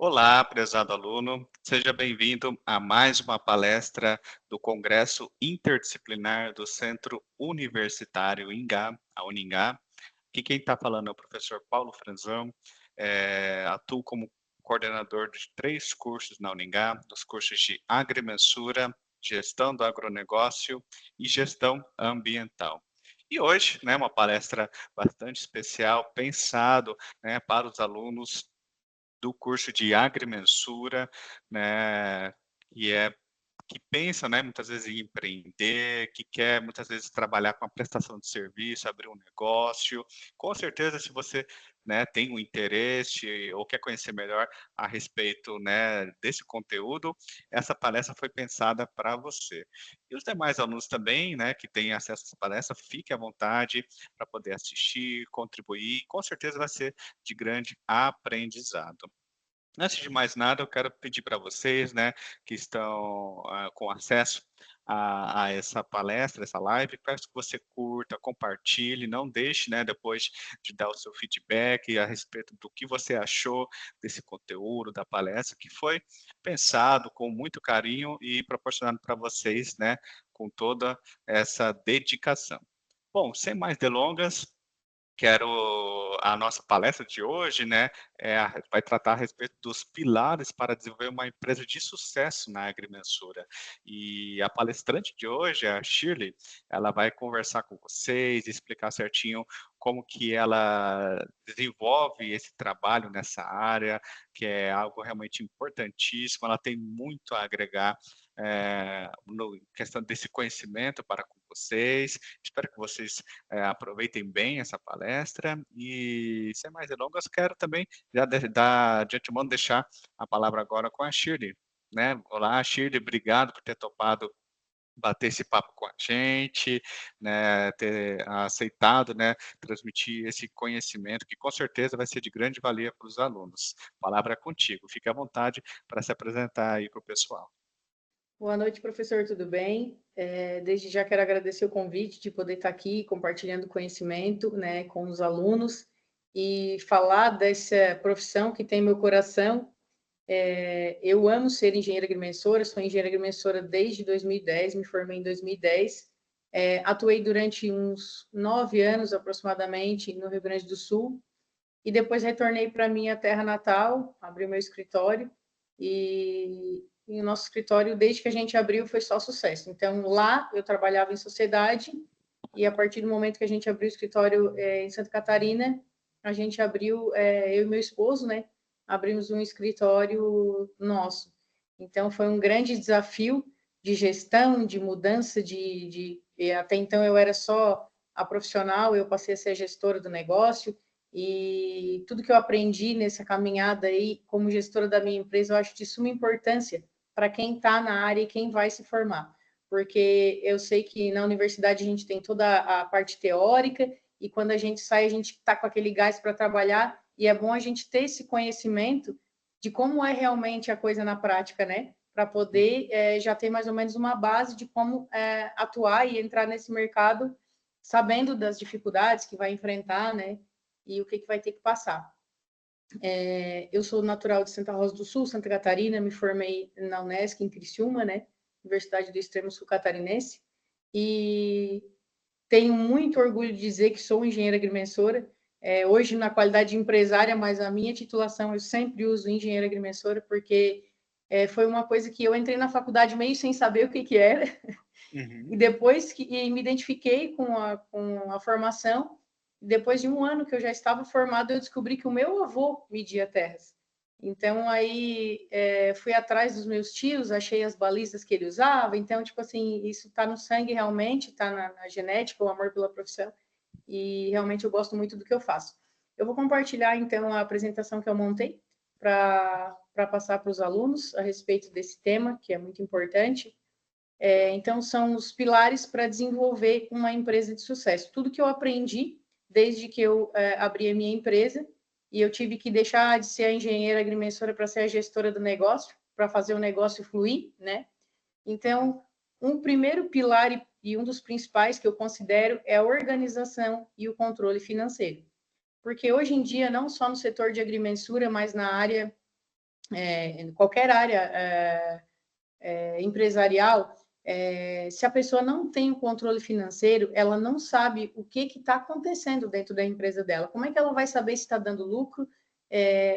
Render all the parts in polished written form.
Olá, prezado aluno, seja bem-vindo a mais uma palestra do Congresso Interdisciplinar do Centro Universitário INGA, a Uningá. Aqui quem está falando é o professor Paulo Franzão, atuo como coordenador de 3 cursos na Uningá, dos cursos de Agrimensura, Gestão do Agronegócio e Gestão Ambiental. E hoje, né, uma palestra bastante especial, pensado, né, para os alunos do curso de agrimensura, né, que é que pensa, né, muitas vezes em empreender, que quer muitas vezes trabalhar com a prestação de serviço, abrir um negócio. Com certeza, se você, né, tem um interesse ou quer conhecer melhor a respeito, né, desse conteúdo, essa palestra foi pensada para você. E os demais alunos também, né, que têm acesso a essa palestra, fique à vontade para poder assistir, contribuir, com certeza vai ser de grande aprendizado. Antes de mais nada, eu quero pedir para vocês, né, que estão, com acesso a essa palestra, essa live, peço que você curta, compartilhe, não deixe, né, depois de dar o seu feedback a respeito do que você achou desse conteúdo, da palestra, que foi pensado com muito carinho e proporcionado para vocês, né, com toda essa dedicação. Bom, sem mais delongas, a nossa palestra de hoje, né, vai tratar a respeito dos pilares para desenvolver uma empresa de sucesso na agrimensura. E a palestrante de hoje, a Shirley, ela vai conversar com vocês, explicar certinho como que ela desenvolve esse trabalho nessa área, que é algo realmente importantíssimo. Ela tem muito a agregar, no questão desse conhecimento para com vocês. Espero que vocês aproveitem bem essa palestra e, sem mais delongas, quero também já dar de antemão deixar a palavra agora com a Shirley, né. Olá, Shirley, obrigado por ter topado bater esse papo com a gente, né, ter aceitado, né, transmitir esse conhecimento que com certeza vai ser de grande valia para os alunos. A palavra é contigo, fique à vontade para se apresentar aí para o pessoal. Boa noite, professor, tudo bem? Desde já quero agradecer o convite de poder estar aqui compartilhando conhecimento, né, com os alunos e falar dessa profissão que tem meu coração. Eu amo ser engenheira agrimensora, sou engenheira agrimensora desde 2010, me formei em 2010. Atuei durante uns 9 anos aproximadamente no Rio Grande do Sul e depois retornei para minha terra natal, abri meu escritório e o nosso escritório, desde que a gente abriu, foi só sucesso. Então, lá eu trabalhava em sociedade e a partir do momento que a gente abriu o escritório em Santa Catarina, a gente abriu, eu e meu esposo, né, abrimos um escritório nosso. Então, foi um grande desafio de gestão, de mudança, até então eu era só a profissional, eu passei a ser a gestora do negócio, e tudo que eu aprendi nessa caminhada aí, como gestora da minha empresa, eu acho de suma importância para quem está na área e quem vai se formar. Porque eu sei que na universidade a gente tem toda a parte teórica, e quando a gente sai, a gente está com aquele gás para trabalhar, e é bom a gente ter esse conhecimento de como é realmente a coisa na prática, né? Para poder já ter mais ou menos uma base de como atuar e entrar nesse mercado, sabendo das dificuldades que vai enfrentar, né? E o que, que vai ter que passar. Eu sou natural de Santa Rosa do Sul, Santa Catarina, me formei na Unesc, em Criciúma, né? Universidade do Extremo Sul Catarinense, e tenho muito orgulho de dizer que sou engenheira agrimensora, hoje na qualidade de empresária, mas a minha titulação eu sempre uso engenheira agrimensora, porque foi uma coisa que eu entrei na faculdade meio sem saber o que, que era, Uhum. e depois que me identifiquei com a formação, depois de um ano que eu já estava formado, eu descobri que o meu avô media terras. Então, aí, fui atrás dos meus tios, achei as balizas que ele usava. Então, tipo assim, isso está no sangue realmente, está na genética, o amor pela profissão. E realmente eu gosto muito do que eu faço. Eu vou compartilhar, então, a apresentação que eu montei para passar para os alunos a respeito desse tema, que é muito importante. Então, são os pilares para desenvolver uma empresa de sucesso. Tudo que eu aprendi desde que eu abri a minha empresa, e eu tive que deixar de ser a engenheira agrimensora para ser a gestora do negócio, para fazer o negócio fluir, né? Então, um primeiro pilar e um dos principais que eu considero é a organização e o controle financeiro. Porque hoje em dia, não só no setor de agrimensura, mas na área qualquer área empresarial, se a pessoa não tem o controle financeiro, ela não sabe o que está acontecendo dentro da empresa dela. Como é que ela vai saber se está dando lucro,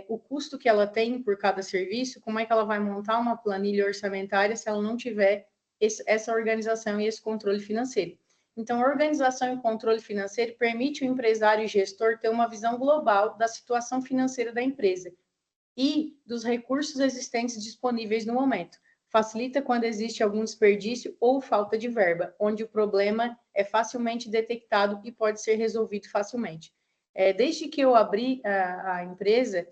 o custo que ela tem por cada serviço, como é que ela vai montar uma planilha orçamentária se ela não tiver essa organização e esse controle financeiro. Então, a organização e controle financeiro permite o empresário e gestor ter uma visão global da situação financeira da empresa e dos recursos existentes disponíveis no momento. Facilita quando existe algum desperdício ou falta de verba, onde o problema é facilmente detectado e pode ser resolvido facilmente. Desde que eu abri a empresa,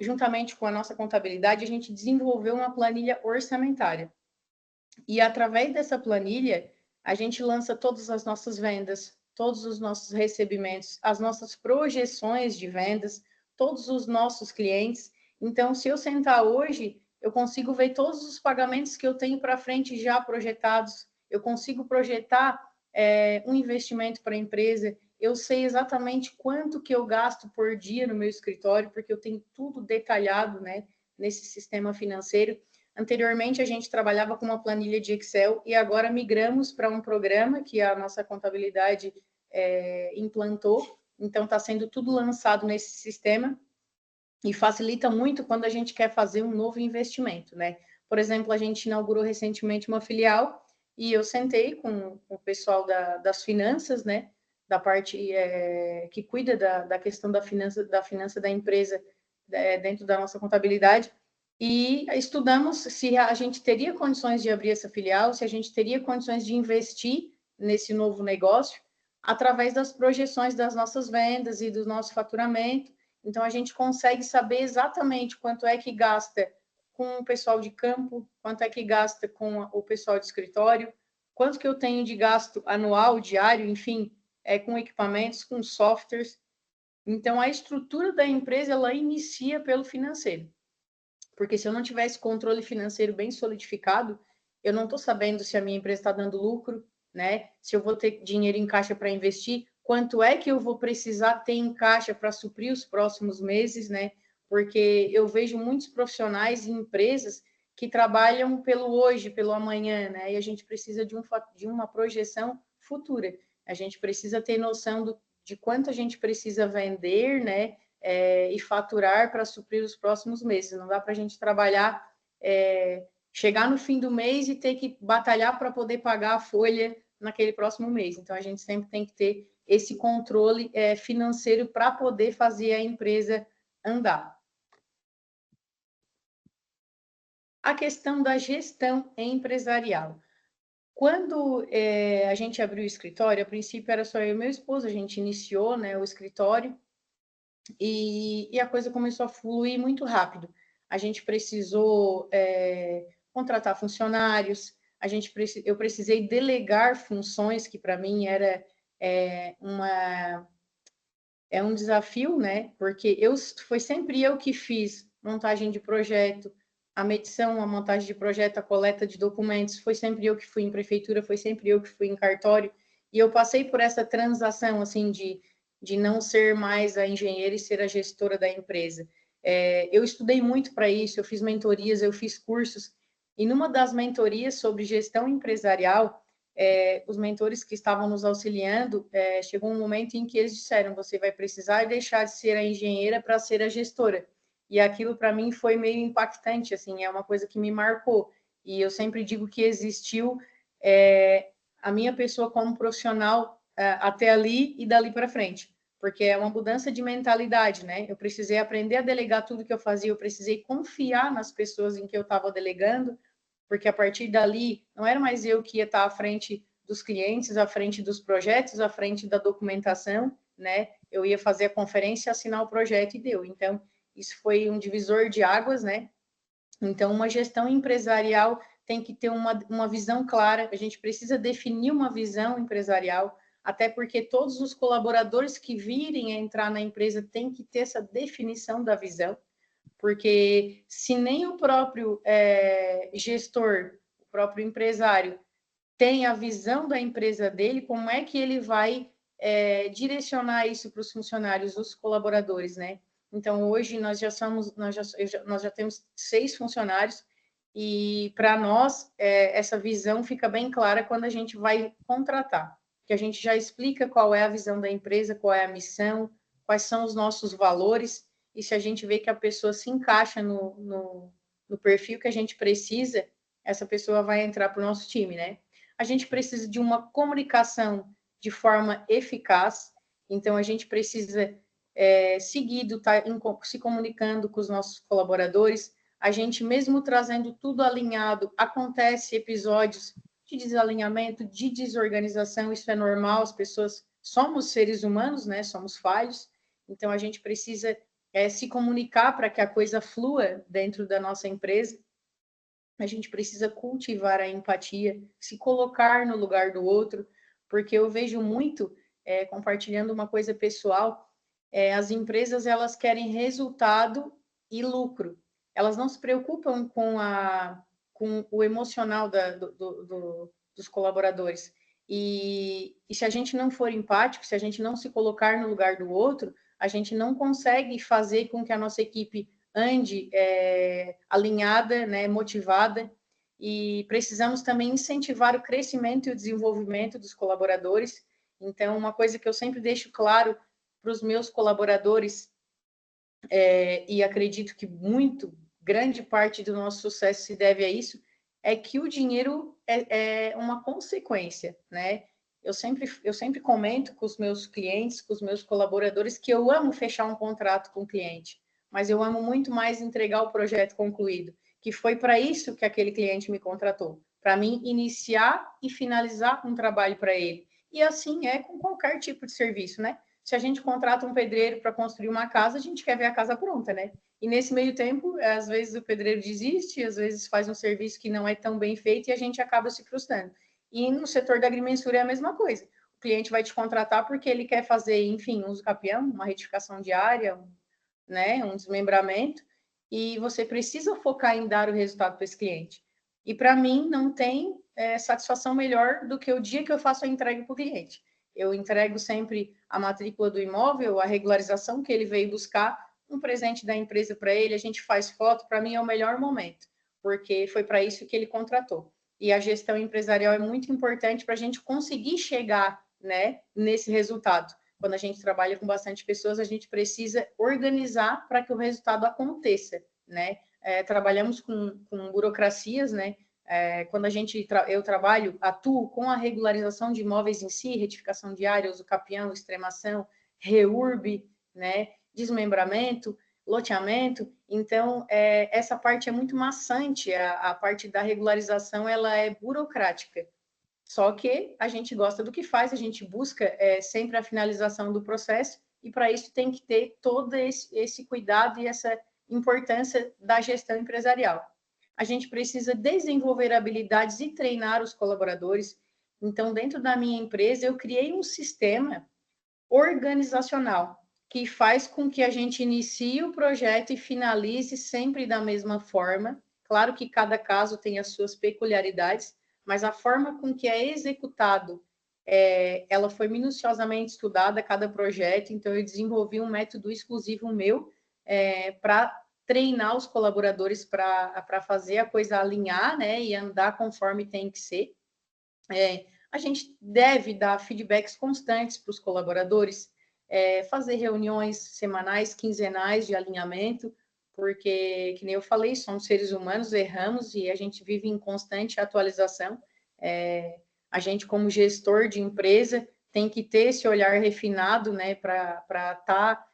juntamente com a nossa contabilidade, a gente desenvolveu uma planilha orçamentária. E através dessa planilha, a gente lança todas as nossas vendas, todos os nossos recebimentos, as nossas projeções de vendas, todos os nossos clientes. Então, se eu sentar hoje, eu consigo ver todos os pagamentos que eu tenho para frente já projetados, eu consigo projetar um investimento para a empresa, eu sei exatamente quanto que eu gasto por dia no meu escritório, porque eu tenho tudo detalhado, né, nesse sistema financeiro. Anteriormente, a gente trabalhava com uma planilha de Excel e agora migramos para um programa que a nossa contabilidade implantou. Então, está sendo tudo lançado nesse sistema e facilita muito quando a gente quer fazer um novo investimento, né? Por exemplo, a gente inaugurou recentemente uma filial e eu sentei com o pessoal das finanças, né? Da parte que cuida da questão da finança da empresa dentro da nossa contabilidade e estudamos se a gente teria condições de abrir essa filial, se a gente teria condições de investir nesse novo negócio através das projeções das nossas vendas e do nosso faturamento. Então, a gente consegue saber exatamente quanto é que gasta com o pessoal de campo, quanto é que gasta com o pessoal de escritório, quanto que eu tenho de gasto anual, diário, enfim, com equipamentos, com softwares. Então, a estrutura da empresa, ela inicia pelo financeiro. Porque se eu não tivesse controle financeiro bem solidificado, eu não estou sabendo se a minha empresa está dando lucro, né? Se eu vou ter dinheiro em caixa para investir, quanto é que eu vou precisar ter em caixa para suprir os próximos meses, né? Porque eu vejo muitos profissionais e empresas que trabalham pelo hoje, pelo amanhã, né? E a gente precisa de uma projeção futura. A gente precisa ter noção de quanto a gente precisa vender, né? E faturar para suprir os próximos meses. Não dá para a gente trabalhar, chegar no fim do mês e ter que batalhar para poder pagar a folha naquele próximo mês. Então, a gente sempre tem que ter esse controle financeiro para poder fazer a empresa andar. A questão da gestão empresarial. Quando a gente abriu o escritório, a princípio era só eu e meu esposo, a gente iniciou, né, o escritório, e a coisa começou a fluir muito rápido. A gente precisou contratar funcionários, eu precisei delegar funções, que para mim era um desafio, né? Porque foi sempre eu que fiz montagem de projeto, a medição, a montagem de projeto, a coleta de documentos, foi sempre eu que fui em prefeitura, foi sempre eu que fui em cartório, e eu passei por essa transação, assim, de não ser mais a engenheira e ser a gestora da empresa. Eu estudei muito para isso, eu fiz mentorias, eu fiz cursos, e numa das mentorias sobre gestão empresarial, os mentores que estavam nos auxiliando, chegou um momento em que eles disseram, você vai precisar deixar de ser a engenheira para ser a gestora. E aquilo para mim foi meio impactante, assim, é uma coisa que me marcou. E eu sempre digo que existiu a minha pessoa como profissional até ali e dali para frente, porque é uma mudança de mentalidade, né? Eu precisei aprender a delegar tudo que eu fazia, eu precisei confiar nas pessoas em que eu estava delegando, porque a partir dali não era mais eu que ia estar à frente dos clientes, à frente dos projetos, à frente da documentação, né? Eu ia fazer a conferência, assinar o projeto e deu. Então, isso foi um divisor de águas, né? Então, uma gestão empresarial tem que ter uma visão clara, a gente precisa definir uma visão empresarial, até porque todos os colaboradores que virem a entrar na empresa têm que ter essa definição da visão, porque se nem o próprio gestor, o próprio empresário, tem a visão da empresa dele, como é que ele vai direcionar isso para os funcionários, os colaboradores, né? Então, hoje nós já temos 6 funcionários e para nós essa visão fica bem clara quando a gente vai contratar, que a gente já explica qual é a visão da empresa, qual é a missão, quais são os nossos valores, e se a gente vê que a pessoa se encaixa no perfil que a gente precisa, essa pessoa vai entrar para o nosso time, né? A gente precisa de uma comunicação de forma eficaz, então a gente precisa seguido tá se comunicando com os nossos colaboradores. A gente, mesmo trazendo tudo alinhado, acontece episódios de desalinhamento, de desorganização, isso é normal, as pessoas somos seres humanos, né? Somos falhos, então a gente precisa se comunicar para que a coisa flua dentro da nossa empresa. A gente precisa cultivar a empatia, se colocar no lugar do outro, porque eu vejo muito, compartilhando uma coisa pessoal, as empresas elas querem resultado e lucro. Elas não se preocupam com o emocional dos colaboradores. E se a gente não for empático, se a gente não se colocar no lugar do outro, a gente não consegue fazer com que a nossa equipe ande alinhada, né, motivada, e precisamos também incentivar o crescimento e o desenvolvimento dos colaboradores. Então, uma coisa que eu sempre deixo claro para os meus colaboradores, e acredito que muito, grande parte do nosso sucesso se deve a isso, é que o dinheiro é uma consequência, né? Eu sempre comento com os meus clientes, com os meus colaboradores, que eu amo fechar um contrato com o cliente, mas eu amo muito mais entregar o projeto concluído, que foi para isso que aquele cliente me contratou, para mim iniciar e finalizar um trabalho para ele. E assim é com qualquer tipo de serviço, né? Se a gente contrata um pedreiro para construir uma casa, a gente quer ver a casa pronta, né? E nesse meio tempo, às vezes o pedreiro desiste, às vezes faz um serviço que não é tão bem feito e a gente acaba se frustrando. E no setor da agrimensura é a mesma coisa. O cliente vai te contratar porque ele quer fazer, enfim, um uso capião, uma retificação de área, né, um desmembramento, e você precisa focar em dar o resultado para esse cliente. E para mim não tem satisfação melhor do que o dia que eu faço a entrega para o cliente. Eu entrego sempre a matrícula do imóvel, a regularização que ele veio buscar, um presente da empresa para ele, a gente faz foto, para mim é o melhor momento, porque foi para isso que ele contratou. E a gestão empresarial é muito importante para a gente conseguir chegar, né, nesse resultado. Quando a gente trabalha com bastante pessoas, a gente precisa organizar para que o resultado aconteça, né? Trabalhamos com burocracias, né? Quando eu atuo com a regularização de imóveis em si, retificação de área, uso capião, extremação, reurb, né? Desmembramento, loteamento. Então, essa parte é muito maçante, a parte da regularização, ela é burocrática. Só que a gente gosta do que faz, a gente busca sempre a finalização do processo, e para isso tem que ter todo esse cuidado e essa importância da gestão empresarial. A gente precisa desenvolver habilidades e treinar os colaboradores. Então, dentro da minha empresa, eu criei um sistema organizacional que faz com que a gente inicie o projeto e finalize sempre da mesma forma. Claro que cada caso tem as suas peculiaridades, mas a forma com que é executado, ela foi minuciosamente estudada, cada projeto, então eu desenvolvi um método exclusivo meu para treinar os colaboradores para fazer a coisa alinhar, né, e andar conforme tem que ser. A gente deve dar feedbacks constantes para os colaboradores, fazer reuniões semanais, quinzenais de alinhamento, porque, que nem eu falei, somos seres humanos, erramos e a gente vive em constante atualização. A gente, como gestor de empresa, tem que ter esse olhar refinado, né, para estar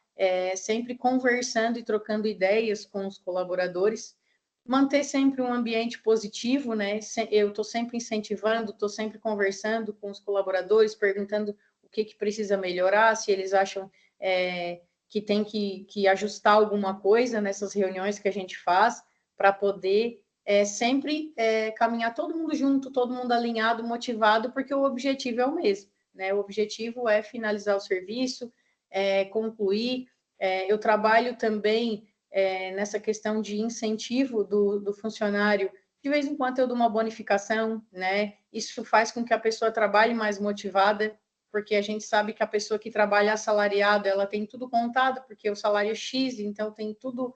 sempre conversando e trocando ideias com os colaboradores, manter sempre um ambiente positivo, né? Eu estou sempre incentivando, estou sempre conversando com os colaboradores, perguntando o que precisa melhorar, se eles acham que tem que ajustar alguma coisa nessas reuniões que a gente faz, para poder sempre caminhar todo mundo junto, todo mundo alinhado, motivado, porque o objetivo é o mesmo, né? O objetivo é finalizar o serviço, concluir. Eu trabalho também nessa questão de incentivo do funcionário. De vez em quando eu dou uma bonificação, né? Isso faz com que a pessoa trabalhe mais motivada, porque a gente sabe que a pessoa que trabalha assalariada, ela tem tudo contado, porque o salário é X, então tem tudo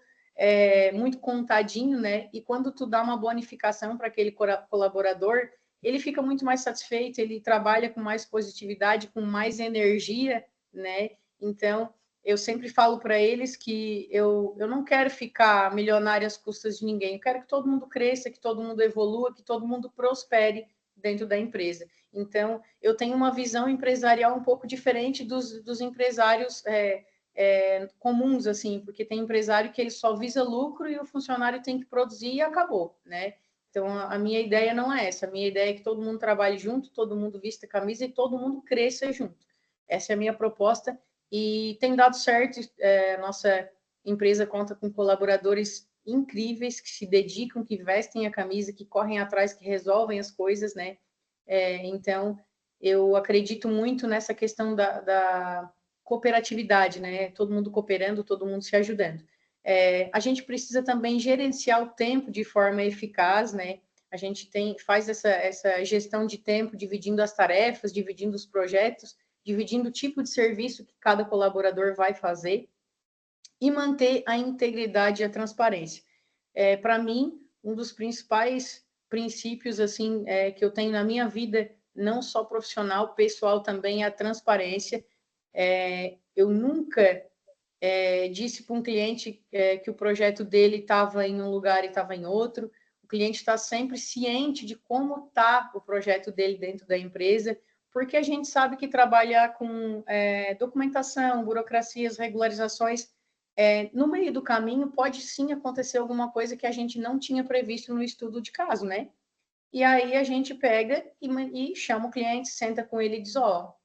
muito contadinho, né? E quando tu dá uma bonificação para aquele colaborador, ele fica muito mais satisfeito, ele trabalha com mais positividade, com mais energia, né? Então, eu sempre falo para eles que eu não quero ficar milionária às custas de ninguém, eu quero que todo mundo cresça, que todo mundo evolua, que todo mundo prospere dentro da empresa. Então, eu tenho uma visão empresarial um pouco diferente dos empresários comuns, assim, porque tem empresário que ele só visa lucro e o funcionário tem que produzir e acabou, né? Então, a minha ideia não é essa. A minha ideia é que todo mundo trabalhe junto, todo mundo vista a camisa e todo mundo cresça junto. Essa é a minha proposta e tem dado certo. Nossa empresa conta com colaboradores incríveis que se dedicam, que vestem a camisa, que correm atrás, que resolvem as coisas, né? Então, eu acredito muito nessa questão da cooperatividade, né? Todo mundo cooperando, todo mundo se ajudando. A gente precisa também gerenciar o tempo de forma eficaz, né? A gente faz essa gestão de tempo, dividindo as tarefas, dividindo os projetos, dividindo o tipo de serviço que cada colaborador vai fazer e manter a integridade e a transparência. Para mim, um dos principais princípios assim que eu tenho na minha vida, não só profissional, pessoal também, é a transparência. Eu nunca disse para um cliente que o projeto dele estava em um lugar e estava em outro. O cliente está sempre ciente de como está o projeto dele dentro da empresa, porque a gente sabe que trabalhar com documentação, burocracias, regularizações, no meio do caminho pode sim acontecer alguma coisa que a gente não tinha previsto no estudo de caso, né? E aí a gente pega e chama o cliente, senta com ele e diz,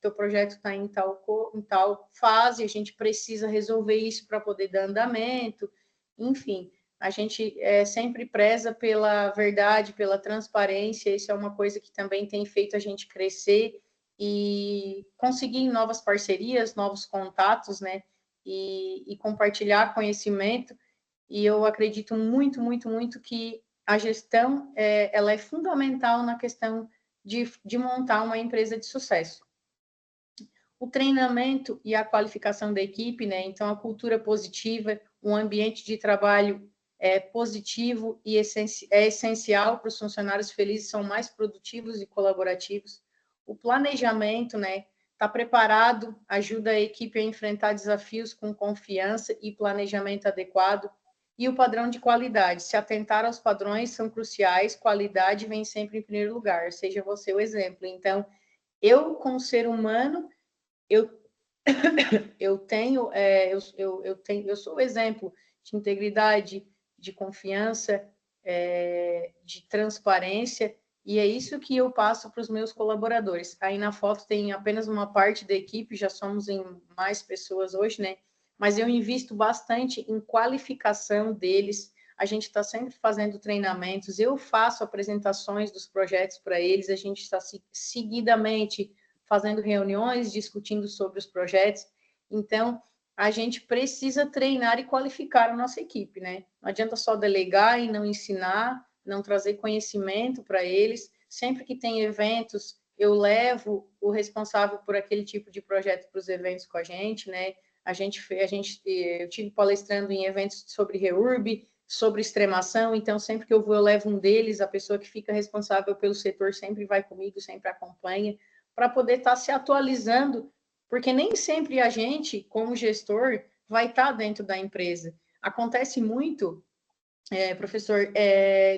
teu projeto está em tal fase, a gente precisa resolver isso para poder dar andamento. Enfim, a gente sempre preza pela verdade, pela transparência, isso é uma coisa que também tem feito a gente crescer e conseguir novas parcerias, novos contatos, né? E compartilhar conhecimento. E eu acredito muito, muito, muito que a gestão ela é fundamental na questão de montar uma empresa de sucesso. O treinamento e a qualificação da equipe, né? Então, a cultura positiva, um ambiente de trabalho positivo e é essencial para os funcionários felizes, são mais produtivos e colaborativos. O planejamento, né? Estar preparado ajuda a equipe a enfrentar desafios com confiança e planejamento adequado. E o padrão de qualidade, se atentar aos padrões são cruciais, qualidade vem sempre em primeiro lugar, seja você o exemplo. Então, eu, como ser humano, eu, eu sou o exemplo de integridade, de confiança, de transparência, e é isso que eu passo para os meus colaboradores. Aí na foto tem apenas uma parte da equipe, já somos em mais pessoas hoje, né? Mas eu invisto bastante em qualificação deles. A gente está sempre fazendo treinamentos, eu faço apresentações dos projetos para eles, a gente está seguidamente fazendo reuniões, discutindo sobre os projetos. Então, a gente precisa treinar e qualificar a nossa equipe, né? Não adianta só delegar e não ensinar, não trazer conhecimento para eles. Sempre que tem eventos, eu levo o responsável por aquele tipo de projeto para os eventos com a gente, né? Eu tive palestrando em eventos sobre REURB, sobre extremação, então sempre que eu vou, eu levo um deles, a pessoa que fica responsável pelo setor sempre vai comigo, sempre acompanha, para poder estar se atualizando, porque nem sempre a gente, como gestor, vai estar dentro da empresa. Acontece muito, professor,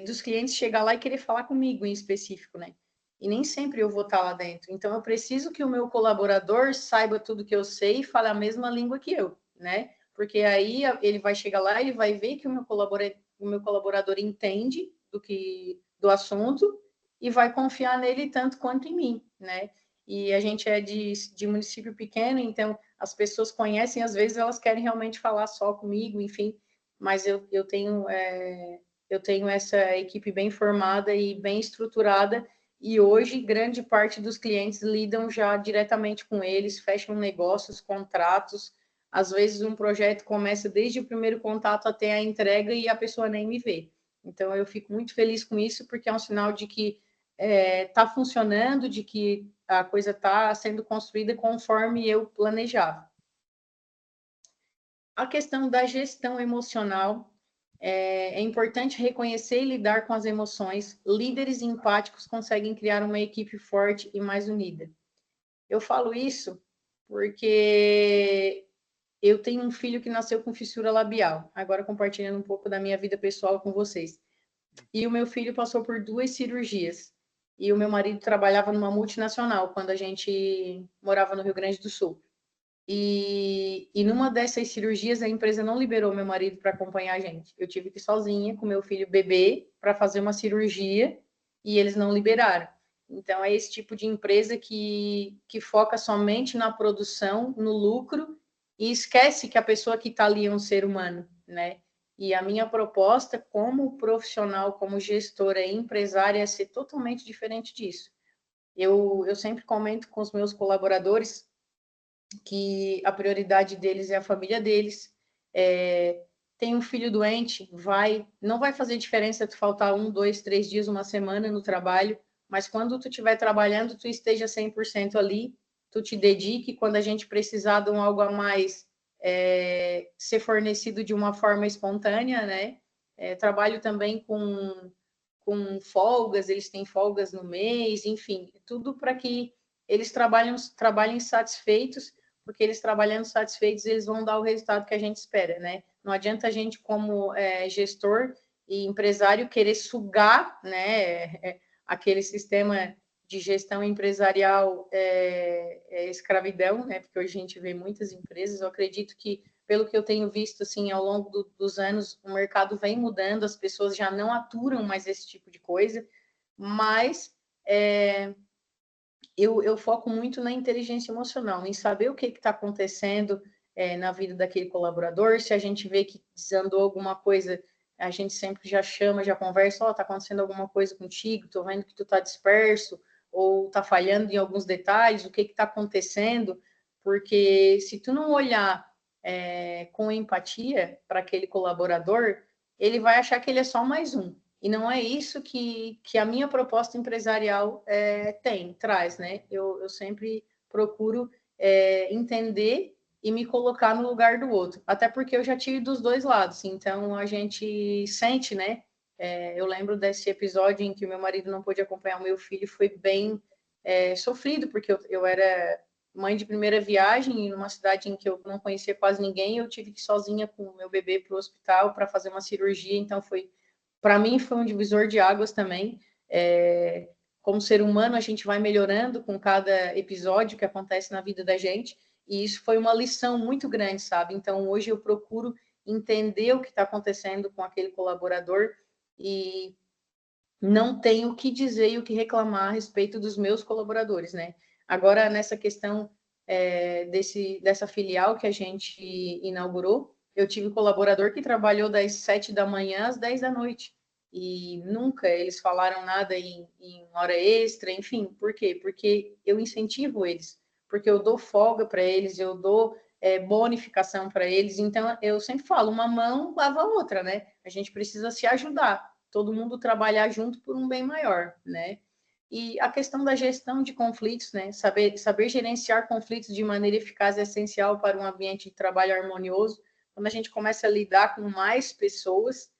dos clientes chegar lá e querer falar comigo em específico, né? E nem sempre eu vou estar lá dentro. Então, eu preciso que o meu colaborador saiba tudo que eu sei e fale a mesma língua que eu, né? Porque aí ele vai chegar lá, ele vai ver que o meu colaborador entende do assunto e vai confiar nele tanto quanto em mim, né? E a gente é de município pequeno, então as pessoas conhecem, às vezes elas querem realmente falar só comigo, enfim, mas eu tenho essa equipe bem formada e bem estruturada, e hoje grande parte dos clientes lidam já diretamente com eles, fecham negócios, contratos, às vezes um projeto começa desde o primeiro contato até a entrega e a pessoa nem me vê. Então eu fico muito feliz com isso, porque é um sinal de que está funcionando, de que a coisa está sendo construída conforme eu planejava. A questão da gestão emocional, é importante reconhecer e lidar com as emoções. Líderes empáticos conseguem criar uma equipe forte e mais unida. Eu falo isso porque eu tenho um filho que nasceu com fissura labial, agora compartilhando um pouco da minha vida pessoal com vocês. E o meu filho passou por 2 cirurgias. E o meu marido trabalhava numa multinacional quando a gente morava no Rio Grande do Sul. E numa dessas cirurgias, a empresa não liberou meu marido para acompanhar a gente. Eu tive que ir sozinha com meu filho bebê para fazer uma cirurgia e eles não liberaram. Então, é esse tipo de empresa que foca somente na produção, no lucro, e esquece que a pessoa que está ali é um ser humano, né? E a minha proposta como profissional, como gestora e empresária é ser totalmente diferente disso. Eu sempre comento com os meus colaboradores que a prioridade deles é a família deles. Tem um filho doente, não vai fazer diferença tu faltar 1, 2, 3 dias, uma semana no trabalho, mas quando tu estiver trabalhando, tu esteja 100% ali, tu te dedique, quando a gente precisar de algo a mais, ser fornecido de uma forma espontânea, né? Trabalho também com folgas, eles têm folgas no mês, enfim, tudo para que eles trabalhem satisfeitos, porque eles trabalhando satisfeitos, eles vão dar o resultado que a gente espera, né? Não adianta a gente, como gestor e empresário, querer sugar, né, aquele sistema de gestão empresarial escravidão, né? Porque hoje a gente vê muitas empresas, eu acredito que pelo que eu tenho visto, assim, ao longo dos anos, o mercado vem mudando, as pessoas já não aturam mais esse tipo de coisa, mas eu foco muito na inteligência emocional, em saber o que está acontecendo na vida daquele colaborador. Se a gente vê que desandou alguma coisa, a gente sempre já chama, já conversa, está acontecendo alguma coisa contigo, estou vendo que tu está disperso, ou está falhando em alguns detalhes, o que está acontecendo, porque se tu não olhar com empatia para aquele colaborador, ele vai achar que ele é só mais um. E não é isso que a minha proposta empresarial traz, né? Eu sempre procuro entender e me colocar no lugar do outro. Até porque eu já tive dos dois lados, então a gente sente, né? Eu lembro desse episódio em que o meu marido não pôde acompanhar o meu filho, foi bem sofrido, porque eu era mãe de primeira viagem, em uma cidade em que eu não conhecia quase ninguém, eu tive que ir sozinha com o meu bebê para o hospital para fazer uma cirurgia, então para mim foi um divisor de águas também. Como ser humano, a gente vai melhorando com cada episódio que acontece na vida da gente, e isso foi uma lição muito grande, sabe? Então, hoje eu procuro entender o que está acontecendo com aquele colaborador e não tenho o que dizer e o que reclamar a respeito dos meus colaboradores, né? Agora, nessa questão dessa filial que a gente inaugurou, eu tive um colaborador que trabalhou das 7 da manhã às 10 da noite. E nunca eles falaram nada em hora extra, enfim. Por quê? Porque eu incentivo eles, porque eu dou folga para eles, eu dou bonificação para eles. Então, eu sempre falo, uma mão lava a outra, né? A gente precisa se ajudar, todo mundo trabalhar junto por um bem maior, né? E a questão da gestão de conflitos, né? Saber gerenciar conflitos de maneira eficaz é essencial para um ambiente de trabalho harmonioso. Quando a gente começa a lidar com mais pessoas,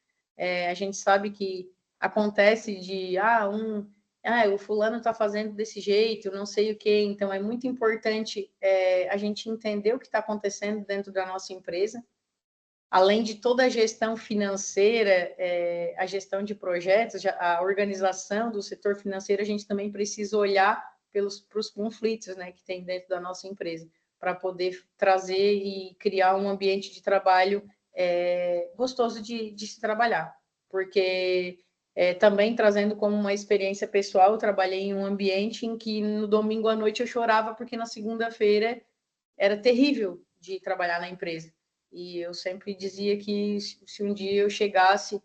a gente sabe que acontece de o fulano está fazendo desse jeito, não sei o quê. Então é muito importante a gente entender o que está acontecendo dentro da nossa empresa, além de toda a gestão financeira, a gestão de projetos, a organização do setor financeiro, a gente também precisa olhar para os conflitos, né, que tem dentro da nossa empresa, para poder trazer e criar um ambiente de trabalho gostoso de se trabalhar. Porque também trazendo como uma experiência pessoal, eu trabalhei em um ambiente em que no domingo à noite eu chorava porque na segunda-feira era terrível de trabalhar na empresa. E eu sempre dizia que se um dia eu chegasse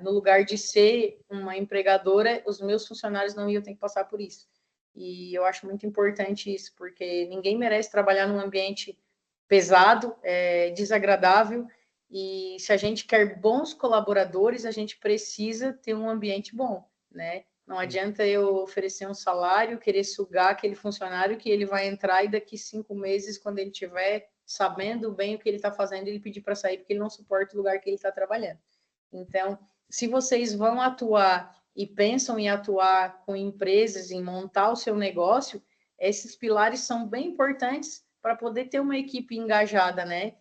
no lugar de ser uma empregadora, os meus funcionários não iam ter que passar por isso. E eu acho muito importante isso, porque ninguém merece trabalhar num ambiente pesado, desagradável, e se a gente quer bons colaboradores, a gente precisa ter um ambiente bom, né? Não adianta eu oferecer um salário, querer sugar aquele funcionário que ele vai entrar e daqui 5 meses, quando ele estiver sabendo bem o que ele está fazendo, ele pedir para sair porque ele não suporta o lugar que ele está trabalhando. Então, se vocês vão atuar e pensam em atuar com empresas, em montar o seu negócio, esses pilares são bem importantes para poder ter uma equipe engajada, né?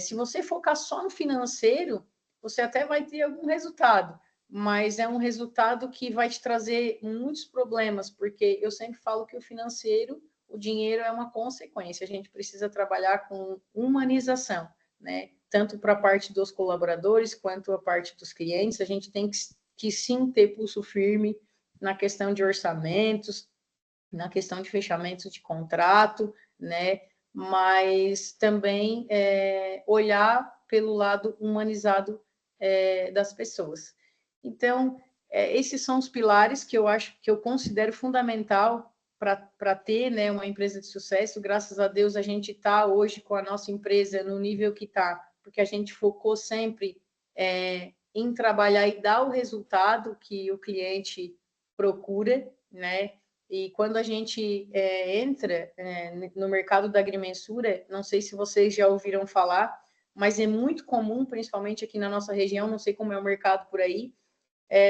Se você focar só no financeiro, você até vai ter algum resultado, mas é um resultado que vai te trazer muitos problemas, porque eu sempre falo que o financeiro, o dinheiro é uma consequência, a gente precisa trabalhar com humanização, né? Tanto para a parte dos colaboradores quanto a parte dos clientes, a gente tem que sim ter pulso firme na questão de orçamentos, na questão de fechamentos de contrato, né? Mas também olhar pelo lado humanizado das pessoas. Então, esses são os pilares que eu acho que eu considero fundamental para ter, né, uma empresa de sucesso. Graças a Deus a gente está hoje com a nossa empresa no nível que está, porque a gente focou sempre em trabalhar e dar o resultado que o cliente procura, né? E quando a gente entra no mercado da agrimensura, não sei se vocês já ouviram falar, mas é muito comum, principalmente aqui na nossa região, não sei como é o mercado por aí,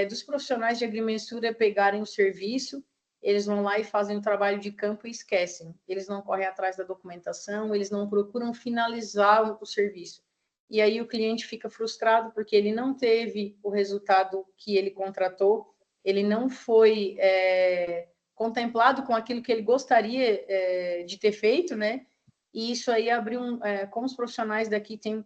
dos profissionais de agrimensura pegarem o serviço, eles vão lá e fazem o trabalho de campo e esquecem. Eles não correm atrás da documentação, eles não procuram finalizar o serviço. E aí o cliente fica frustrado porque ele não teve o resultado que ele contratou, ele não foi contemplado com aquilo que ele gostaria de ter feito, né? E isso aí abriu como os profissionais daqui têm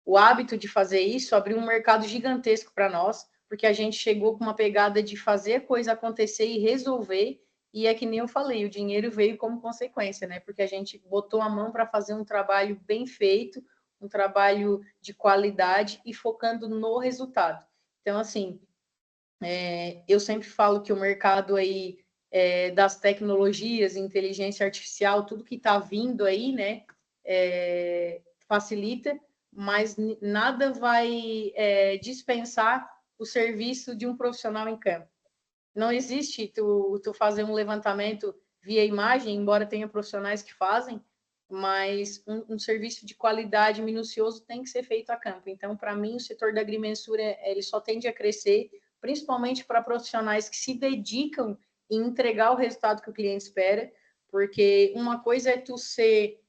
o hábito de fazer isso, abriu um mercado gigantesco para nós, porque a gente chegou com uma pegada de fazer a coisa acontecer e resolver, e é que nem eu falei, o dinheiro veio como consequência, né? Porque a gente botou a mão para fazer um trabalho bem feito, um trabalho de qualidade e focando no resultado. Então, assim, eu sempre falo que o mercado aí das tecnologias, inteligência artificial, tudo que está vindo aí, né, facilita, mas nada vai dispensar o serviço de um profissional em campo. Não existe tu fazer um levantamento via imagem, embora tenha profissionais que fazem, mas um serviço de qualidade minucioso tem que ser feito a campo. Então, para mim, o setor da agrimensura ele só tende a crescer, principalmente para profissionais que se dedicam em entregar o resultado que o cliente espera, porque uma coisa é tu ser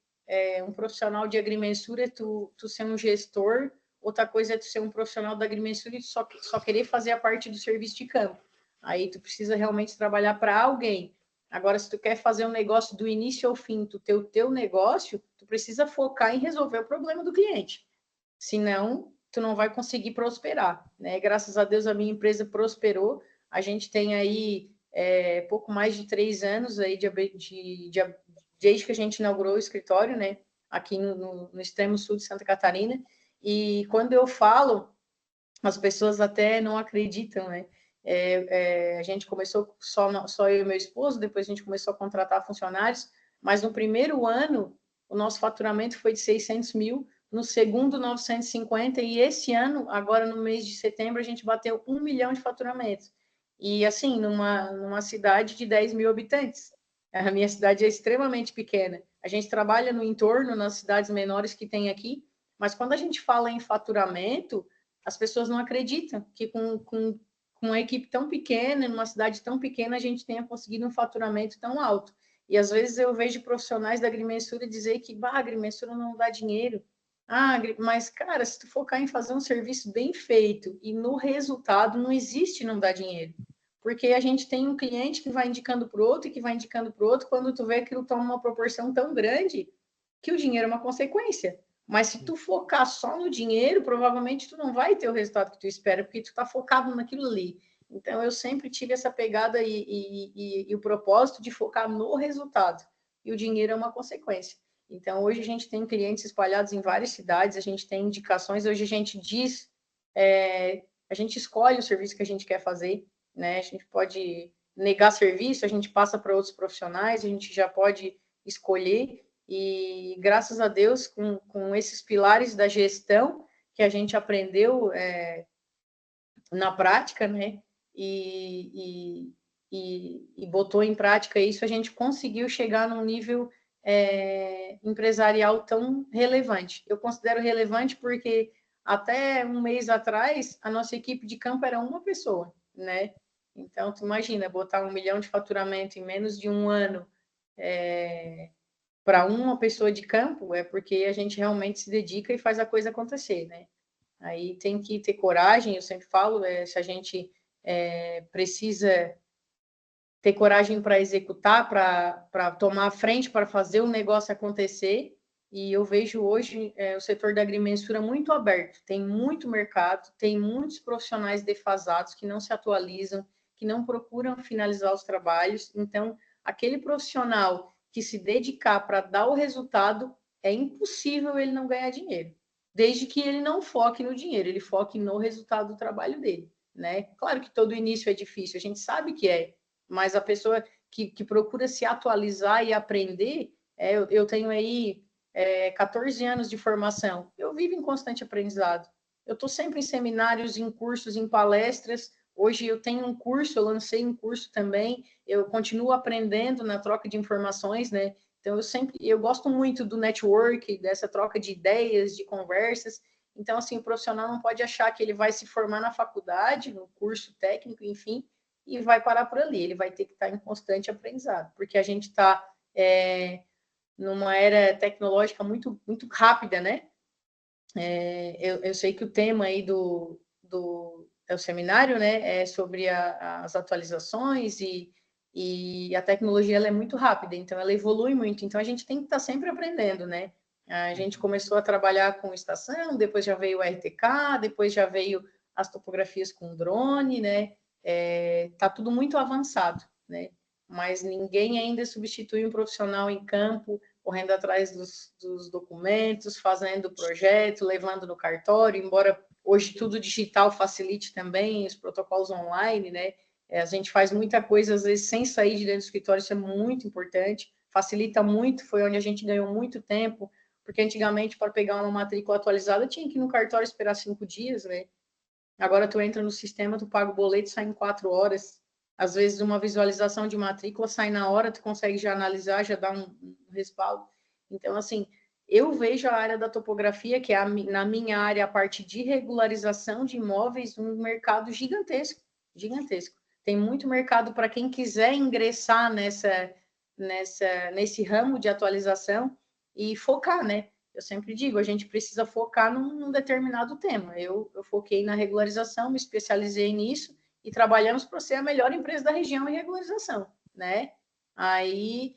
um profissional de agrimensura, tu ser um gestor, outra coisa é tu ser um profissional da agrimensura e só querer fazer a parte do serviço de campo. Aí tu precisa realmente trabalhar para alguém. Agora, se tu quer fazer um negócio do início ao fim, tu ter o teu negócio, tu precisa focar em resolver o problema do cliente. Senão, tu não vai conseguir prosperar, né? Graças a Deus, a minha empresa prosperou. A gente tem aí pouco mais de 3 anos aí desde que a gente inaugurou o escritório, né? Aqui no extremo sul de Santa Catarina. E quando eu falo, as pessoas até não acreditam, né? A gente começou só eu e meu esposo, depois a gente começou a contratar funcionários, mas no primeiro ano o nosso faturamento foi de 600 mil, no segundo 950 e esse ano, agora no mês de setembro, a gente bateu 1 milhão de faturamentos. E assim, numa cidade de 10 mil habitantes. A minha cidade é extremamente pequena. A gente trabalha no entorno, nas cidades menores que tem aqui, mas quando a gente fala em faturamento, as pessoas não acreditam que com uma equipe tão pequena, numa cidade tão pequena, a gente tenha conseguido um faturamento tão alto. E às vezes eu vejo profissionais da agrimensura dizer que a agrimensura não dá dinheiro. Mas, cara, se tu focar em fazer um serviço bem feito e no resultado, não existe não dar dinheiro. Porque a gente tem um cliente que vai indicando para o outro e que vai indicando para o outro, quando tu vê aquilo toma uma proporção tão grande que o dinheiro é uma consequência. Mas se tu focar só no dinheiro, provavelmente tu não vai ter o resultado que tu espera, porque tu está focado naquilo ali. Então, eu sempre tive essa pegada e o propósito de focar no resultado. E o dinheiro é uma consequência. Então, hoje a gente tem clientes espalhados em várias cidades, a gente tem indicações, hoje a gente a gente escolhe o serviço que a gente quer fazer, né? A gente pode negar serviço, a gente passa para outros profissionais, a gente já pode escolher. E graças a Deus, com esses pilares da gestão que a gente aprendeu na prática, né? e botou em prática isso, a gente conseguiu chegar num nível empresarial tão relevante. Eu considero relevante porque até um mês atrás a nossa equipe de campo era uma pessoa, né? Então, tu imagina, botar 1 milhão de faturamento em menos de um ano para uma pessoa de campo, é porque a gente realmente se dedica e faz a coisa acontecer, né? Aí tem que ter coragem, eu sempre falo, se a gente precisa ter coragem para executar, para tomar a frente, para fazer o negócio acontecer. E eu vejo hoje o setor da agrimensura muito aberto, tem muito mercado, tem muitos profissionais defasados que não se atualizam, que não procuram finalizar os trabalhos. Então, aquele profissional que se dedicar para dar o resultado, é impossível ele não ganhar dinheiro, desde que ele não foque no dinheiro, ele foque no resultado do trabalho dele, né? Claro que todo início é difícil, a gente sabe que mas a pessoa que procura se atualizar e aprender, eu tenho aí 14 anos de formação, eu vivo em constante aprendizado. Eu estou sempre em seminários, em cursos, em palestras. Hoje eu tenho um curso, eu lancei um curso também, eu continuo aprendendo na troca de informações, né? Então eu gosto muito do network, dessa troca de ideias, de conversas. Então, assim, o profissional não pode achar que ele vai se formar na faculdade, no curso técnico, enfim, e vai parar por ali. Ele vai ter que estar em constante aprendizado, porque a gente está numa era tecnológica muito, muito rápida, né? Eu sei que o tema aí do seminário, né, é sobre as atualizações e a tecnologia ela é muito rápida, então ela evolui muito, então a gente tem que estar sempre aprendendo, né? A gente começou a trabalhar com estação, depois já veio o RTK, depois já veio as topografias com drone, né? Tá tudo muito avançado, né? Mas ninguém ainda substitui um profissional em campo correndo atrás dos documentos, fazendo o projeto, levando no cartório, embora hoje tudo digital facilite também, os protocolos online, né? A gente faz muita coisa, às vezes, sem sair de dentro do escritório, isso é muito importante, facilita muito, foi onde a gente ganhou muito tempo, porque antigamente, para pegar uma matrícula atualizada, tinha que ir no cartório esperar 5 dias, né? Agora tu entra no sistema, tu paga o boleto, sai em 4 horas. Às vezes uma visualização de matrícula sai na hora, tu consegue já analisar, já dar um respaldo. Então, assim, eu vejo a área da topografia, que é na minha área a parte de regularização de imóveis, um mercado gigantesco, gigantesco. Tem muito mercado para quem quiser ingressar nesse ramo de atualização e focar, né? Eu sempre digo, a gente precisa focar num determinado tema. Eu foquei na regularização, me especializei nisso e trabalhamos para ser a melhor empresa da região em regularização, né? Aí,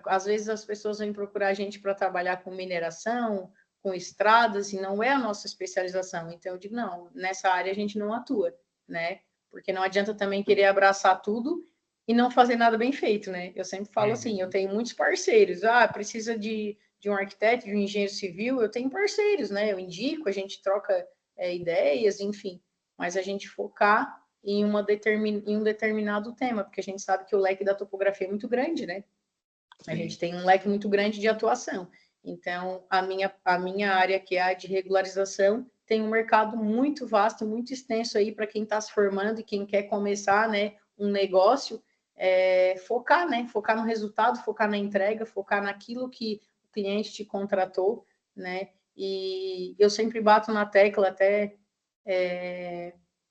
às vezes as pessoas vêm procurar a gente para trabalhar com mineração, com estradas, e não é a nossa especialização. Então, eu digo, não, nessa área a gente não atua, né? Porque não adianta também querer abraçar tudo e não fazer nada bem feito, né? Eu sempre falo assim, eu tenho muitos parceiros, precisa de um arquiteto, de um engenheiro civil, eu tenho parceiros, né? Eu indico, a gente troca ideias, enfim, mas a gente focar em um determinado tema, porque a gente sabe que o leque da topografia é muito grande, né? Sim. A gente tem um leque muito grande de atuação. Então, a minha área, que é a de regularização, tem um mercado muito vasto, muito extenso aí para quem está se formando e quem quer começar, né, um negócio, focar, né? Focar no resultado, focar na entrega, focar naquilo que o cliente te contratou, né? E eu sempre bato na tecla, até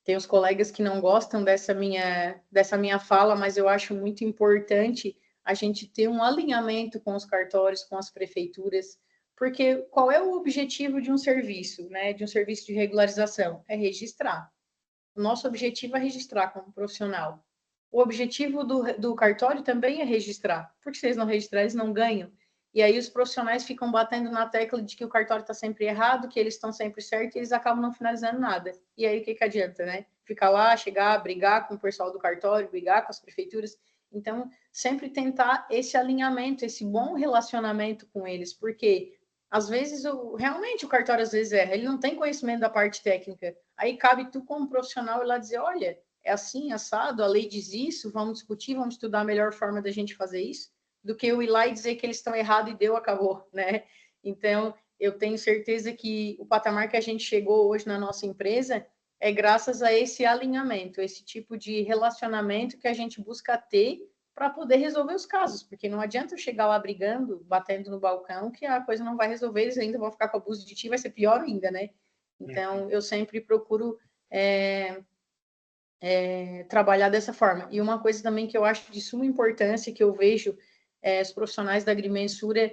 tem os colegas que não gostam dessa minha fala, mas eu acho muito importante a gente ter um alinhamento com os cartórios, com as prefeituras, porque qual é o objetivo de um serviço, né? De um serviço de regularização? É registrar. O nosso objetivo é registrar como profissional. O objetivo do cartório também é registrar, porque se eles não registrarem, eles não ganham. E aí os profissionais ficam batendo na tecla de que o cartório está sempre errado, que eles estão sempre certos, e eles acabam não finalizando nada. E aí o que adianta, né? Ficar lá, chegar, brigar com o pessoal do cartório, brigar com as prefeituras. Então, sempre tentar esse alinhamento, esse bom relacionamento com eles, porque às vezes realmente o cartório às vezes erra, ele não tem conhecimento da parte técnica. Aí cabe tu como profissional ir lá dizer, olha, é assim, assado, a lei diz isso, vamos discutir, vamos estudar a melhor forma da gente fazer isso, do que eu ir lá e dizer que eles estão errados e deu, acabou, né? Então, eu tenho certeza que o patamar que a gente chegou hoje na nossa empresa é graças a esse alinhamento, esse tipo de relacionamento que a gente busca ter para poder resolver os casos, porque não adianta eu chegar lá brigando, batendo no balcão, que a coisa não vai resolver, eles ainda vão ficar com abuso de ti, vai ser pior ainda, né? Então, eu sempre procuro trabalhar dessa forma. E uma coisa também que eu acho de suma importância, que eu vejo os profissionais da agrimensura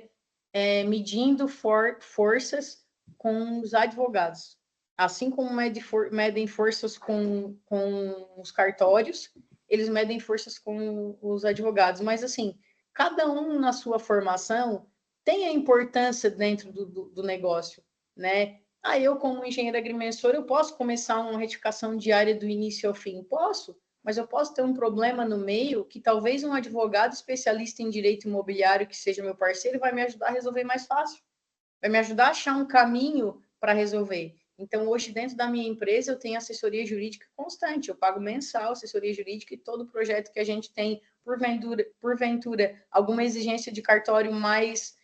medindo forças com os advogados. Assim como medem forças com os cartórios, eles medem forças com os advogados. Mas, assim, cada um na sua formação tem a importância dentro do negócio, né? Ah, eu, como engenheiro agrimensor, eu posso começar uma retificação diária do início ao fim? Posso, mas eu posso ter um problema no meio que talvez um advogado especialista em direito imobiliário, que seja meu parceiro, vai me ajudar a resolver mais fácil. Vai me ajudar a achar um caminho para resolver. Então, hoje, dentro da minha empresa, eu tenho assessoria jurídica constante. Eu pago mensal assessoria jurídica e todo projeto que a gente tem, porventura alguma exigência de cartório mais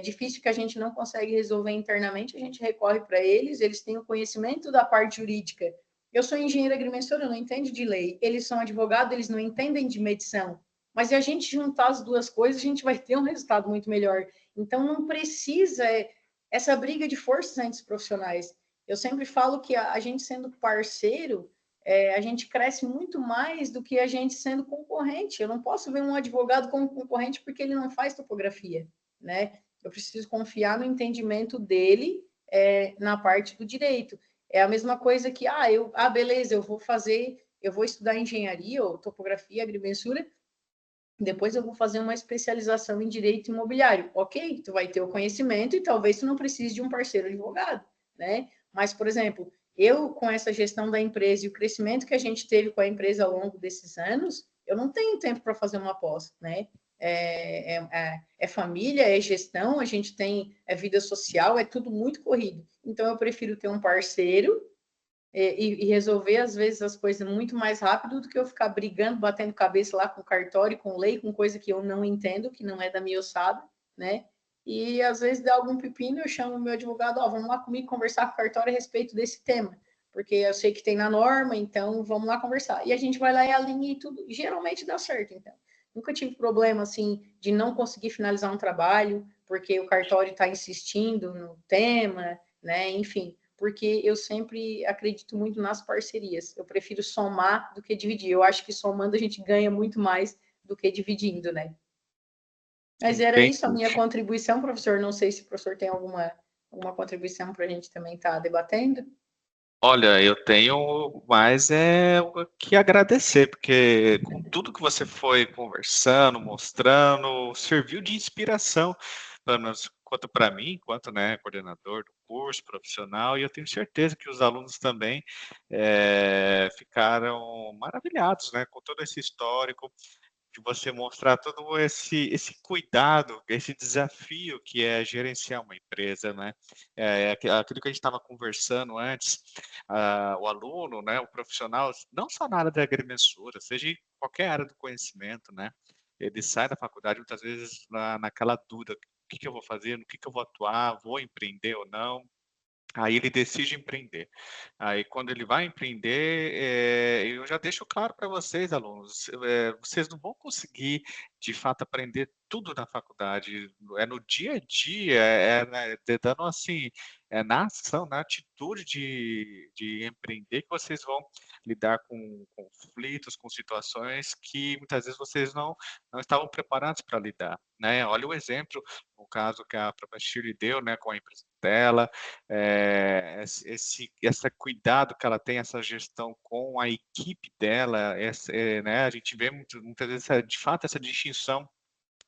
difícil que a gente não consegue resolver internamente, a gente recorre para eles, eles têm o conhecimento da parte jurídica. Eu sou engenheiro agrimensor, eu não entendo de lei. Eles são advogados, eles não entendem de medição. Mas se a gente juntar as duas coisas, a gente vai ter um resultado muito melhor. Então, não precisa essa briga de forças entre os profissionais. Eu sempre falo que a gente sendo parceiro, a gente cresce muito mais do que a gente sendo concorrente. Eu não posso ver um advogado como concorrente porque ele não faz topografia, né? Eu preciso confiar no entendimento dele na parte do direito. É a mesma coisa que, beleza, eu vou estudar engenharia ou topografia, agrimensura, depois eu vou fazer uma especialização em direito imobiliário. Ok, tu vai ter o conhecimento e talvez tu não precise de um parceiro advogado, né? Mas, por exemplo, eu com essa gestão da empresa e o crescimento que a gente teve com a empresa ao longo desses anos, eu não tenho tempo para fazer uma pós, né? É família, é gestão, a gente tem vida social, é tudo muito corrido. Então, eu prefiro ter um parceiro e resolver, às vezes, as coisas muito mais rápido do que eu ficar brigando, batendo cabeça lá com cartório, com lei, com coisa que eu não entendo, que não é da minha ossada, né? E, às vezes, dá algum pepino, eu chamo o meu advogado, vamos lá comigo conversar com o cartório a respeito desse tema, porque eu sei que tem na norma, então vamos lá conversar. E a gente vai lá e alinha e tudo, e geralmente dá certo, então. Nunca tive problema, assim, de não conseguir finalizar um trabalho, porque o cartório está insistindo no tema, né? Enfim, porque eu sempre acredito muito nas parcerias. Eu prefiro somar do que dividir. Eu acho que somando a gente ganha muito mais do que dividindo, né? Mas era isso a Entendi. minha contribuição, professor. Não sei se o professor tem alguma contribuição para a gente também estar debatendo. Olha, eu tenho mais o que agradecer, porque com tudo que você foi conversando, mostrando, serviu de inspiração, pelo menos quanto para mim, quanto, né, coordenador do curso, profissional, e eu tenho certeza que os alunos também ficaram maravilhados, né, com todo esse histórico, de você mostrar todo esse cuidado, esse desafio que é gerenciar uma empresa, né. Aquilo que a gente estava conversando antes, o aluno, né, o profissional, não só na área da agrimensura, seja em qualquer área do conhecimento, né, ele sai da faculdade muitas vezes naquela dúvida: "O que que eu vou fazer? No que eu vou atuar? Vou empreender ou não?". Aí ele decide empreender. Aí quando ele vai empreender, eu já deixo claro para vocês alunos, vocês não vão conseguir, de fato, aprender tudo na faculdade, é no dia a dia, né, dando assim, é na ação, na atitude de empreender que vocês vão lidar com conflitos, com situações que muitas vezes vocês não estavam preparados para lidar, né. Olha o exemplo, o caso que a própria Shirley deu, né, com a empresa dela, esse cuidado que ela tem, essa gestão com a equipe dela, né, a gente vê muitas vezes, de fato, essa distinção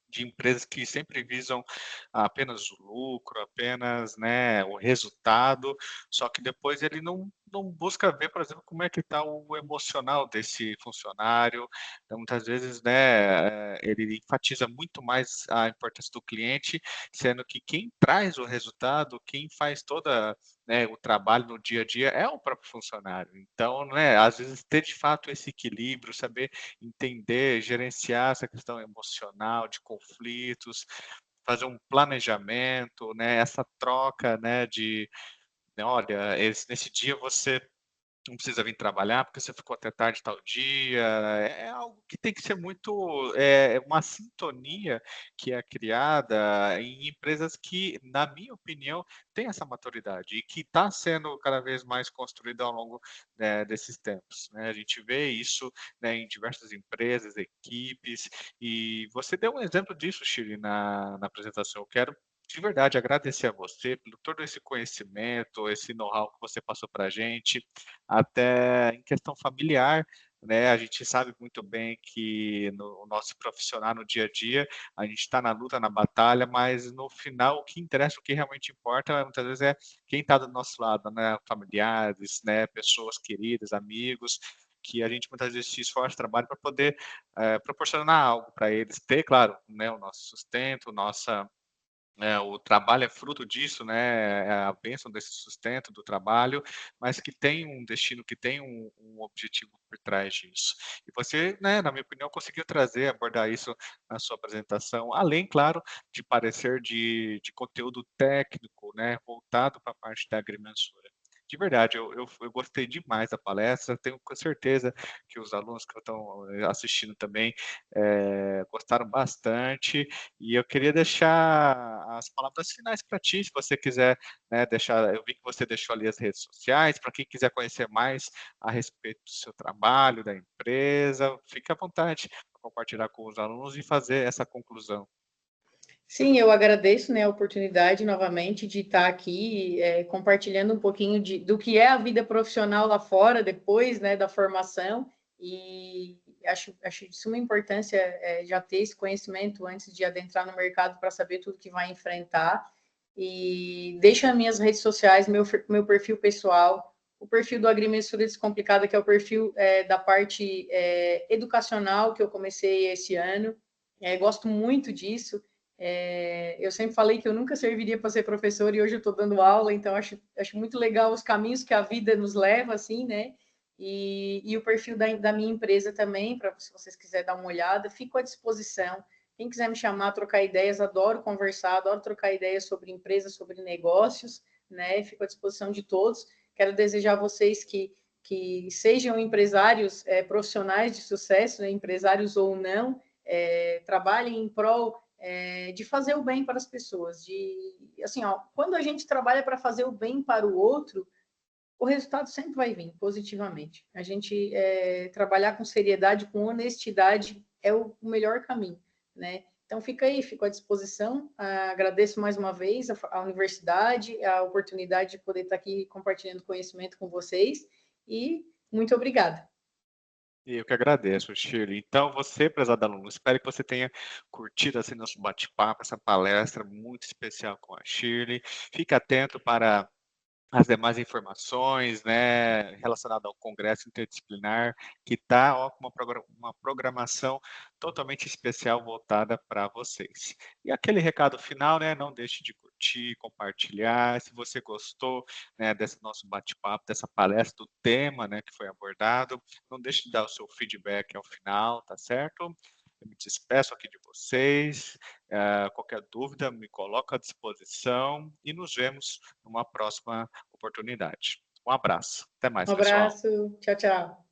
de empresas que sempre visam apenas o lucro, apenas, né, o resultado, só que depois ele não busca ver, por exemplo, como é que está o emocional desse funcionário. Então, muitas vezes, né, ele enfatiza muito mais a importância do cliente, sendo que quem traz o resultado, quem faz toda, né, o trabalho no dia a dia é o próprio funcionário. Então, né, às vezes ter de fato esse equilíbrio, saber entender, gerenciar essa questão emocional de conflitos, fazer um planejamento, né, essa troca, né, de, né, olha, nesse dia você não precisa vir trabalhar porque você ficou até tarde tal dia, é algo que tem que ser muito, uma sintonia que é criada em empresas que, na minha opinião, têm essa maturidade e que está sendo cada vez mais construída ao longo, desses tempos, né. A gente vê isso, né, em diversas empresas, equipes, e você deu um exemplo disso, Shirley, na apresentação. Eu quero de verdade agradecer a você pelo todo esse conhecimento, esse know-how que você passou para a gente, até em questão familiar, né, a gente sabe muito bem que no nosso profissional, no dia a dia, a gente está na luta, na batalha, mas no final o que interessa, o que realmente importa, muitas vezes é quem está do nosso lado, né, familiares, né, pessoas queridas, amigos, que a gente muitas vezes se esforça, trabalha para poder, proporcionar algo para eles, ter, claro, né, o nosso sustento, nossa o trabalho é fruto disso, né, é a bênção desse sustento do trabalho, mas que tem um destino, que tem um objetivo por trás disso. E você, né, na minha opinião, conseguiu trazer, abordar isso na sua apresentação, além, claro, de parecer de conteúdo técnico, né, voltado para a parte da agrimensura. De verdade, eu gostei demais da palestra, tenho com certeza que os alunos que estão assistindo também, gostaram bastante, e eu queria deixar as palavras finais para ti, se você quiser, né, deixar, eu vi que você deixou ali as redes sociais, para quem quiser conhecer mais a respeito do seu trabalho, da empresa, fique à vontade para compartilhar com os alunos e fazer essa conclusão. Sim, eu agradeço, né, a oportunidade novamente de estar aqui, compartilhando um pouquinho do que é a vida profissional lá fora, depois, né, da formação, e acho de suma importância, já ter esse conhecimento antes de adentrar no mercado para saber tudo que vai enfrentar. E deixo as minhas redes sociais, meu perfil pessoal, o perfil do Agrimensura Descomplicada, que é o perfil da parte educacional que eu comecei esse ano. Gosto muito disso. Eu sempre falei que eu nunca serviria para ser professor e hoje eu estou dando aula, então acho muito legal os caminhos que a vida nos leva, assim, né? E o perfil da minha empresa também, para se vocês quiserem dar uma olhada, fico à disposição. Quem quiser me chamar, trocar ideias, adoro conversar, adoro trocar ideias sobre empresas, sobre negócios, né? Fico à disposição de todos. Quero desejar a vocês que sejam empresários profissionais de sucesso, né? Empresários ou não, trabalhem em prol de fazer o bem para as pessoas, de assim, ó, quando a gente trabalha para fazer o bem para o outro, o resultado sempre vai vir positivamente. A gente trabalhar com seriedade, com honestidade é o melhor caminho, né? Então fica aí, fico à disposição. Agradeço mais uma vez a universidade, a oportunidade de poder estar aqui compartilhando conhecimento com vocês e muito obrigada. E eu que agradeço, Shirley. Então, você, prezado aluno, espero que você tenha curtido assim nosso bate-papo, essa palestra muito especial com a Shirley. Fique atento para as demais informações, né, relacionada ao congresso interdisciplinar, que está com uma programação totalmente especial voltada para vocês. E aquele recado final, né, não deixe de curtir, compartilhar, se você gostou, né, desse nosso bate-papo, dessa palestra, do tema, né, que foi abordado, não deixe de dar o seu feedback ao final, tá certo? Eu me despeço aqui de vocês, qualquer dúvida me coloco à disposição e nos vemos numa próxima oportunidade. Um abraço. Até Um mais, pessoal. abraço, tchau, tchau.